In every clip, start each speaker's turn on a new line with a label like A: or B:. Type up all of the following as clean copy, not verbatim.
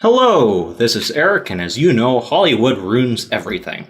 A: Hello, this is Eric, and as you know, Hollywood ruins everything.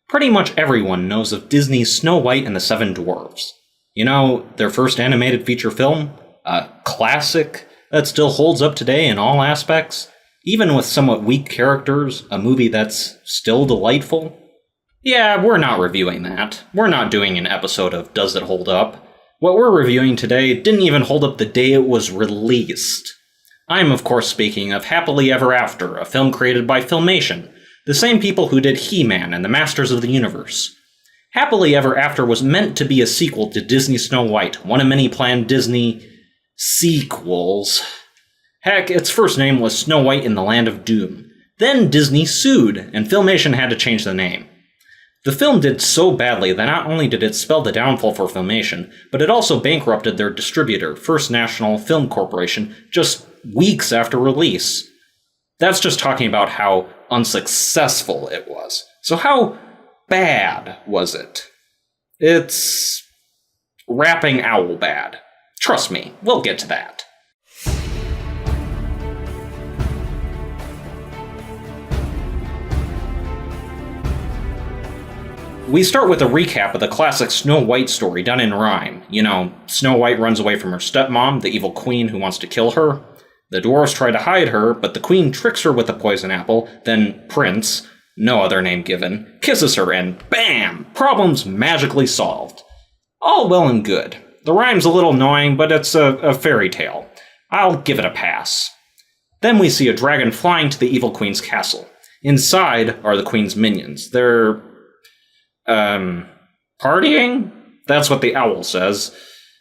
A: Pretty much everyone knows of Disney's Snow White and the Seven Dwarfs. You know, their first animated feature film? A classic that still holds up today in all aspects? Even with somewhat weak characters, a movie that's still delightful? Yeah, we're not reviewing that. We're not doing an episode of Does It Hold Up? What we're reviewing today didn't even hold up the day it was released. I'm of course speaking of Happily Ever After, a film created by Filmation, the same people who did He-Man and the Masters of the Universe. Happily Ever After was meant to be a sequel to Disney's Snow White, one of many planned Disney sequels. Heck, its first name was Snow White in the Land of Doom. Then Disney sued, and Filmation had to change the name. The film did so badly that not only did it spell the downfall for Filmation, but it also bankrupted their distributor, First National Film Corporation, just weeks after release. That's just talking about how unsuccessful it was. So how bad was it? It's rapping owl bad. Trust me, we'll get to that. We start with a recap of the classic Snow White story done in rhyme. You know, Snow White runs away from her stepmom, the evil queen who wants to kill her. The dwarves try to hide her, but the queen tricks her with a poison apple. Then Prince, no other name given, kisses her and bam! Problems magically solved. All well and good. The rhyme's a little annoying, but it's a fairy tale. I'll give it a pass. Then we see a dragon flying to the evil queen's castle. Inside are the queen's minions. They're partying? That's what the owl says.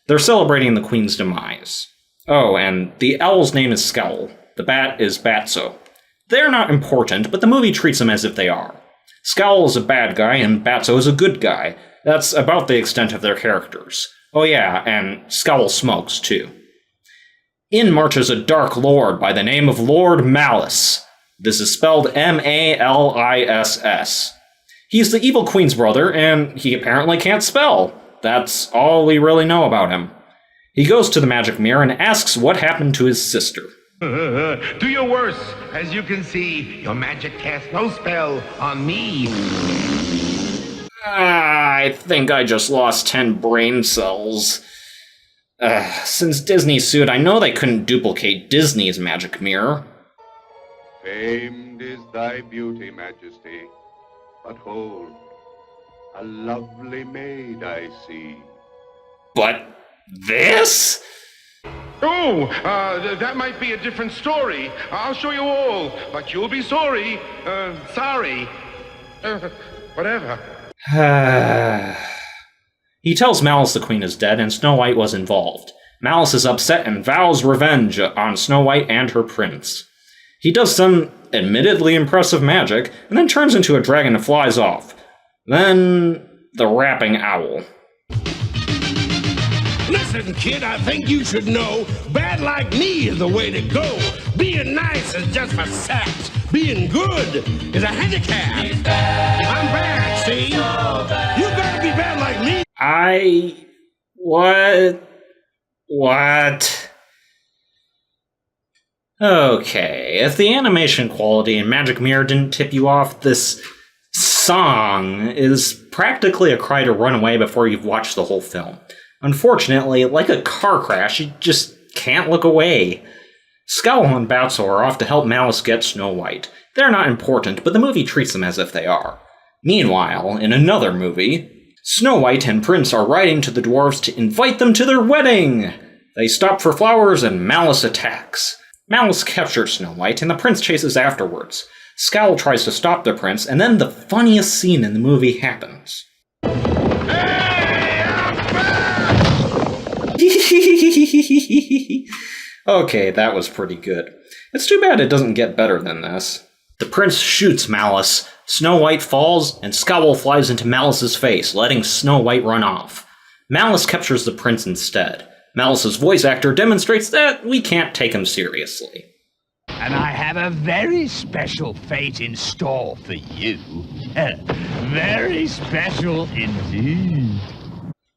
A: They're celebrating the queen's demise. Oh, and the owl's name is Scowl. The bat is Batso. They're not important, but the movie treats them as if they are. Scowl is a bad guy, and Batso is a good guy. That's about the extent of their characters. Oh yeah, and Scowl smokes, too. In marches a dark lord by the name of Lord Maliss. This is spelled M-A-L-I-S-S. He's the evil queen's brother, and he apparently can't spell. That's all we really know about him. He goes to the magic mirror and asks what happened to his sister.
B: Do your worst. As you can see, your magic casts no spell on me.
A: I think I just lost 10 brain cells. Since Disney sued, I know they couldn't duplicate Disney's magic mirror.
C: Famed is thy beauty, Majesty. But hold, a lovely maid I see.
A: But this?
B: Oh, that might be a different story. I'll show you all, but you'll be sorry. Sorry. Whatever.
A: He tells Maliss the queen is dead and Snow White was involved. Maliss is upset and vows revenge on Snow White and her prince. He does some admittedly impressive magic, and then turns into a dragon and flies off. Then, the rapping owl.
D: Listen, kid, I think you should know, bad like me is the way to go. Being nice is just for saps. Being good is a handicap. I'm bad, see? So bad. You gotta be bad like me.
A: What? Okay, if the animation quality in Magic Mirror didn't tip you off, this song is practically a cry to run away before you've watched the whole film. Unfortunately, like a car crash, you just can't look away. Scowl and Batso are off to help Maliss get Snow White. They're not important, but the movie treats them as if they are. Meanwhile, in another movie, Snow White and Prince are riding to the dwarves to invite them to their wedding! They stop for flowers and Maliss attacks. Maliss captures Snow White, and the prince chases afterwards. Scowl tries to stop the prince, and then the funniest scene in the movie happens. Okay, that was pretty good. It's too bad it doesn't get better than this. The prince shoots Maliss, Snow White falls, and Scowl flies into Maliss's face, letting Snow White run off. Maliss captures the prince instead. Maliss's voice actor demonstrates that we can't take him seriously.
E: And I have a very special fate in store for you. Very special indeed.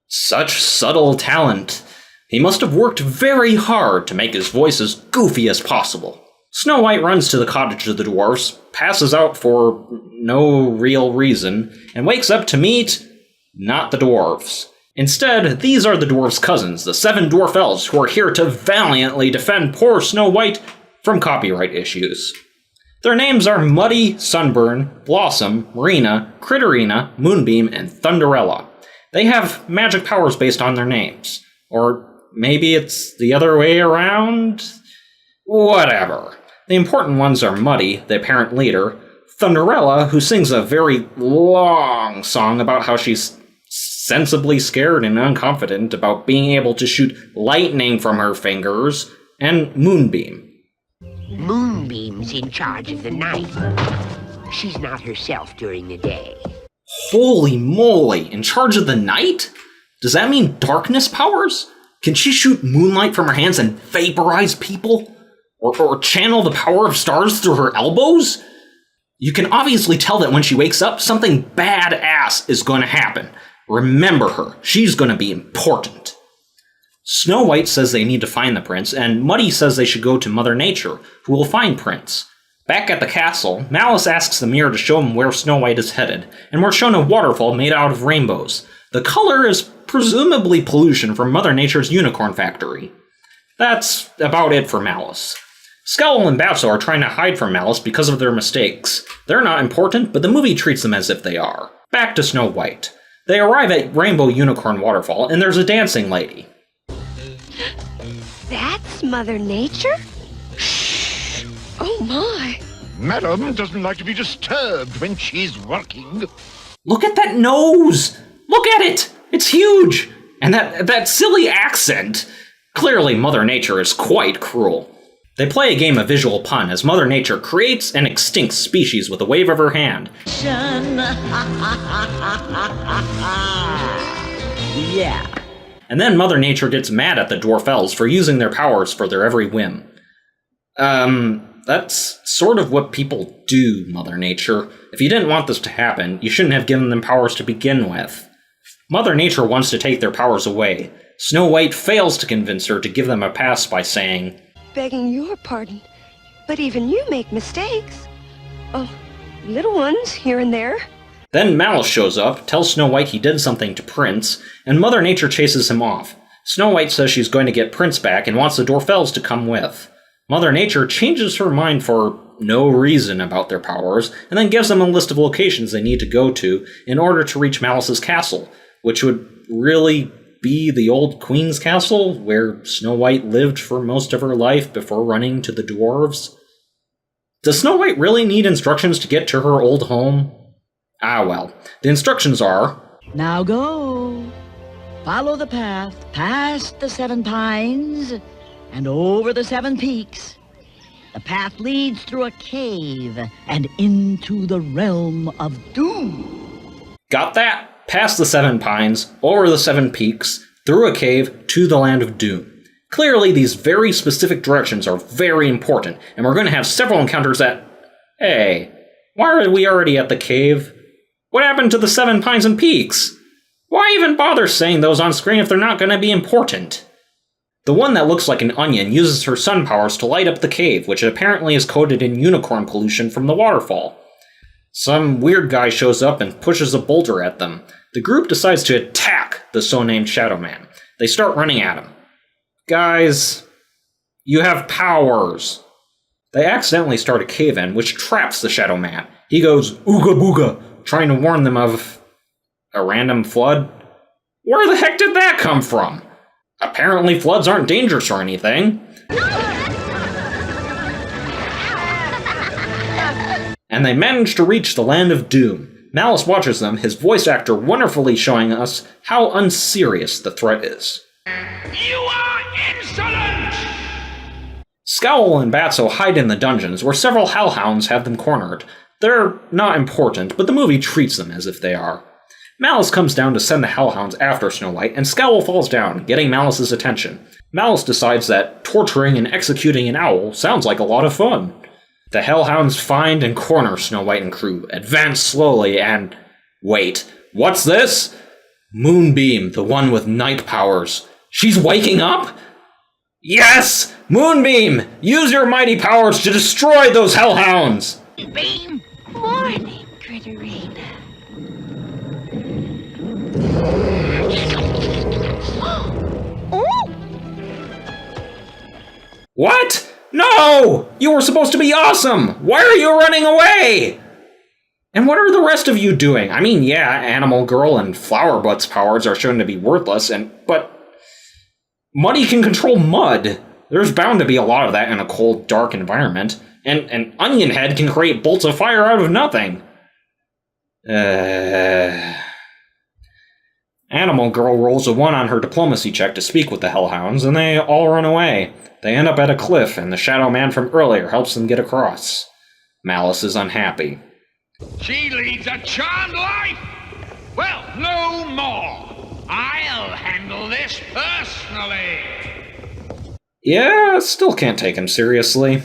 A: Such subtle talent. He must have worked very hard to make his voice as goofy as possible. Snow White runs to the cottage of the dwarfs, passes out for no real reason, and wakes up to meet not the dwarfs. Instead, these are the dwarfs' cousins, the 7 Dwarfelles, who are here to valiantly defend poor Snow White from copyright issues. Their names are Muddy, Sunburn, Blossom, Marina, Critterina, Moonbeam, and Thunderella. They have magic powers based on their names. Or maybe it's the other way around? Whatever. The important ones are Muddy, the apparent leader, Thunderella, who sings a very long song about how she's sensibly scared and unconfident about being able to shoot lightning from her fingers, and Moonbeam.
F: Moonbeam's in charge of the night. She's not herself during the day.
A: Holy moly, in charge of the night? Does that mean darkness powers? Can she shoot moonlight from her hands and vaporize people? Or channel the power of stars through her elbows? You can obviously tell that when she wakes up, something badass is going to happen. Remember her. She's going to be important. Snow White says they need to find the prince, and Muddy says they should go to Mother Nature, who will find Prince. Back at the castle, Maliss asks the mirror to show him where Snow White is headed, and we're shown a waterfall made out of rainbows. The color is presumably pollution from Mother Nature's unicorn factory. That's about it for Maliss. Scowl and Batso are trying to hide from Maliss because of their mistakes. They're not important, but the movie treats them as if they are. Back to Snow White. They arrive at Rainbow Unicorn Waterfall, and there's a dancing lady.
F: That's Mother Nature? Shh! Oh my!
D: Madam doesn't like to be disturbed when she's working.
A: Look at that nose! Look at it! It's huge! And that silly accent! Clearly, Mother Nature is quite cruel. They play a game of visual pun as Mother Nature creates and extincts species with a wave of her hand.
G: Yeah.
A: And then Mother Nature gets mad at the Dwarfelles for using their powers for their every whim. That's sort of what people do, Mother Nature. If you didn't want this to happen, you shouldn't have given them powers to begin with. Mother Nature wants to take their powers away. Snow White fails to convince her to give them a pass by saying,
F: Begging your pardon, but even you make mistakes. Oh, little ones here and there.
A: Then Maliss shows up, tells Snow White he did something to Prince, and Mother Nature chases him off. Snow White says she's going to get Prince back and wants the Dwarfelles to come with. Mother Nature changes her mind for no reason about their powers, and then gives them a list of locations they need to go to in order to reach Maliss's castle, which would really be the old Queen's Castle, where Snow White lived for most of her life before running to the dwarves. Does Snow White really need instructions to get to her old home? Ah well, the instructions are...
G: Now go. Follow the path past the 7 pines and over the 7 peaks. The path leads through a cave and into the realm of doom.
A: Got that? Past the 7 pines, over the 7 peaks, through a cave, to the land of doom. Clearly, these very specific directions are very important, and we're going to have several encounters at... Hey, why are we already at the cave? What happened to the 7 pines and peaks? Why even bother saying those on screen if they're not going to be important? The one that looks like an onion uses her sun powers to light up the cave, which apparently is coated in unicorn pollution from the waterfall. Some weird guy shows up and pushes a boulder at them. The group decides to attack the so-named Shadow Man. They start running at him. Guys, you have powers. They accidentally start a cave-in, which traps the Shadow Man. He goes, ooga booga, trying to warn them of a random flood. Where the heck did that come from? Apparently floods aren't dangerous or anything. And they manage to reach the land of doom. Maliss watches them, his voice actor wonderfully showing us how unserious the threat is.
D: You are insolent!
A: Scowl and Batso hide in the dungeons, where several hellhounds have them cornered. They're not important, but the movie treats them as if they are. Maliss comes down to send the hellhounds after Snow White, and Scowl falls down, getting Maliss's attention. Maliss decides that torturing and executing an owl sounds like a lot of fun. The hellhounds find and corner Snow White and crew, advance slowly, and... Wait, what's this? Moonbeam, the one with night powers. She's waking up? Yes! Moonbeam! Use your mighty powers to destroy those hellhounds!
G: Beam!
F: Morning, Critterina. Oh!
A: What? No! You were supposed to be awesome! Why are you running away? And what are the rest of you doing? I mean, yeah, Animal Girl and Flower Butt's powers are shown to be worthless, but Muddy can control mud. There's bound to be a lot of that in a cold, dark environment. And Onion Head can create bolts of fire out of nothing. Animal Girl rolls a 1 on her diplomacy check to speak with the Hellhounds, and they all run away. They end up at a cliff, and the Shadow Man from earlier helps them get across. Maliss is unhappy.
E: She leads a charmed life! Well, no more. I'll handle this personally.
A: Yeah, still can't take him seriously.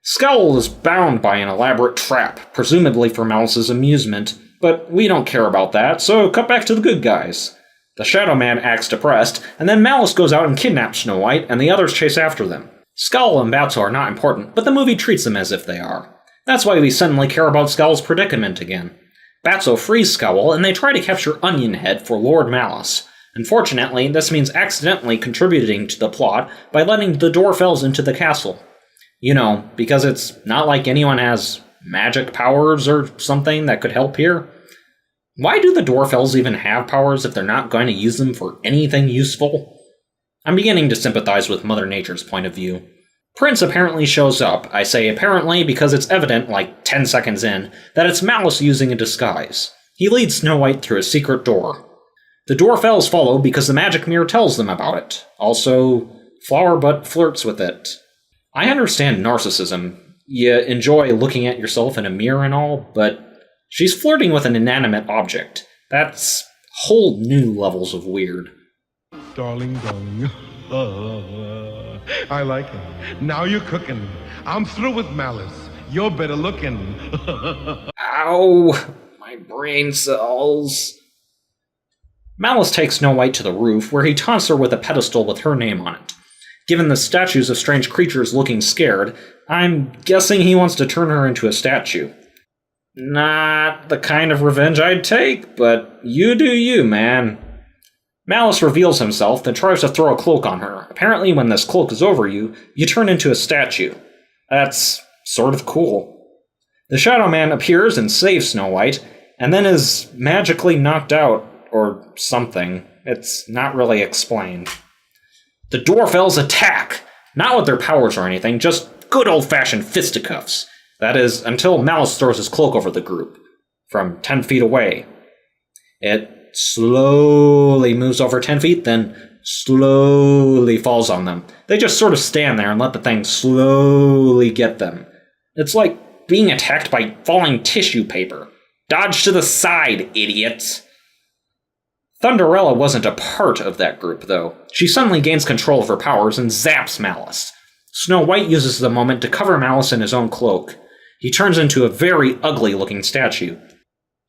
A: Scowl is bound by an elaborate trap, presumably for Maliss's amusement, but we don't care about that, so cut back to the good guys. The Shadow Man acts depressed, and then Maliss goes out and kidnaps Snow White, and the others chase after them. Scowl and Batso are not important, but the movie treats them as if they are. That's why we suddenly care about Scowl's predicament again. Batso frees Scowl, and they try to capture Onion Head for Lord Maliss. Unfortunately, this means accidentally contributing to the plot by letting the Dwarfelles into the castle. You know, because it's not like anyone has magic powers or something that could help here. Why do the Dwarfelles even have powers if they're not going to use them for anything useful? I'm beginning to sympathize with Mother Nature's point of view. Prince apparently shows up. I say apparently because it's evident, like 10 seconds in, that it's Maliss using a disguise. He leads Snow White through a secret door. The Dwarfelles follow because the magic mirror tells them about it. Also, Flowerbutt flirts with it. I understand narcissism. You enjoy looking at yourself in a mirror and all, but she's flirting with an inanimate object. That's whole new levels of weird.
B: Darling. I like it. Now you're cooking. I'm through with Maliss. You're better looking.
A: Ow! My brain cells. Maliss takes Snow White to the roof, where he taunts her with a pedestal with her name on it. Given the statues of strange creatures looking scared, I'm guessing he wants to turn her into a statue. Not the kind of revenge I'd take, but you do you, man. Maliss reveals himself, then tries to throw a cloak on her. Apparently, when this cloak is over you, you turn into a statue. That's sort of cool. The Shadow Man appears and saves Snow White, and then is magically knocked out, or something. It's not really explained. The Dwarfelles attack! Not with their powers or anything, just good old-fashioned fisticuffs. That is, until Maliss throws his cloak over the group, from 10 feet away. It slowly moves over 10 feet, then slowly falls on them. They just sort of stand there and let the thing slowly get them. It's like being attacked by falling tissue paper. Dodge to the side, idiots! Thunderella wasn't a part of that group, though. She suddenly gains control of her powers and zaps Maliss. Snow White uses the moment to cover Maliss in his own cloak. He turns into a very ugly-looking statue.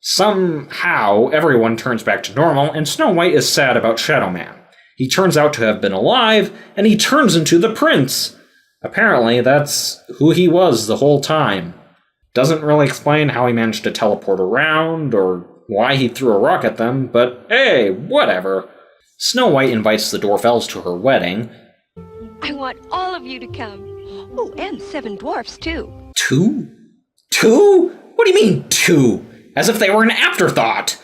A: Somehow, everyone turns back to normal, and Snow White is sad about Shadow Man. He turns out to have been alive, and he turns into the prince! Apparently, that's who he was the whole time. Doesn't really explain how he managed to teleport around, or why he threw a rock at them, but hey, whatever. Snow White invites the Dwarfelles to her wedding.
F: I want all of you to come. Oh, and 7 dwarfs, too.
A: 2? 2? What do you mean, 2? As if they were an afterthought!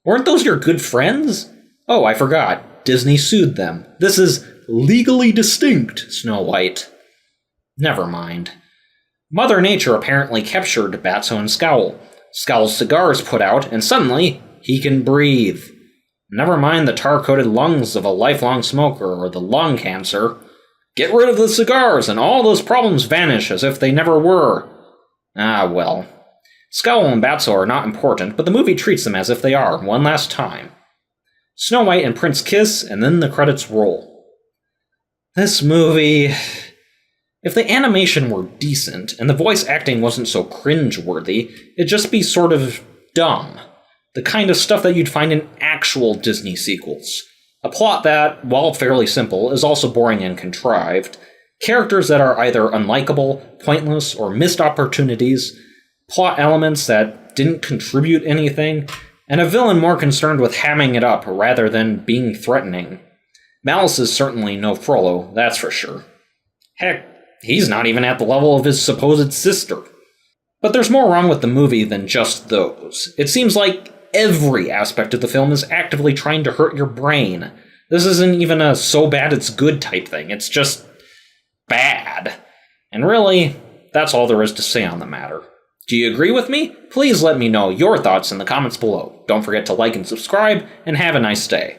A: Weren't those your good friends? Oh, I forgot. Disney sued them. This is legally distinct, Snow White. Never mind. Mother Nature apparently captured Batso and Scowl. Scowl's cigar is put out, and suddenly, he can breathe. Never mind the tar-coated lungs of a lifelong smoker or the lung cancer. Get rid of the cigars, and all those problems vanish as if they never were. Ah, well. Scowl and Batso are not important, but the movie treats them as if they are, one last time. Snow White and Prince kiss, and then the credits roll. This movie... If the animation were decent, and the voice acting wasn't so cringe-worthy, it'd just be sort of dumb. The kind of stuff that you'd find in actual Disney sequels. A plot that, while fairly simple, is also boring and contrived. Characters that are either unlikable, pointless, or missed opportunities, plot elements that didn't contribute anything, and a villain more concerned with hamming it up rather than being threatening. Maliss is certainly no Frollo, that's for sure. Heck, he's not even at the level of his supposed sister. But there's more wrong with the movie than just those. It seems like every aspect of the film is actively trying to hurt your brain. This isn't even a so bad it's good type thing, it's just bad. And really, that's all there is to say on the matter. Do you agree with me? Please let me know your thoughts in the comments below. Don't forget to like and subscribe, and have a nice day.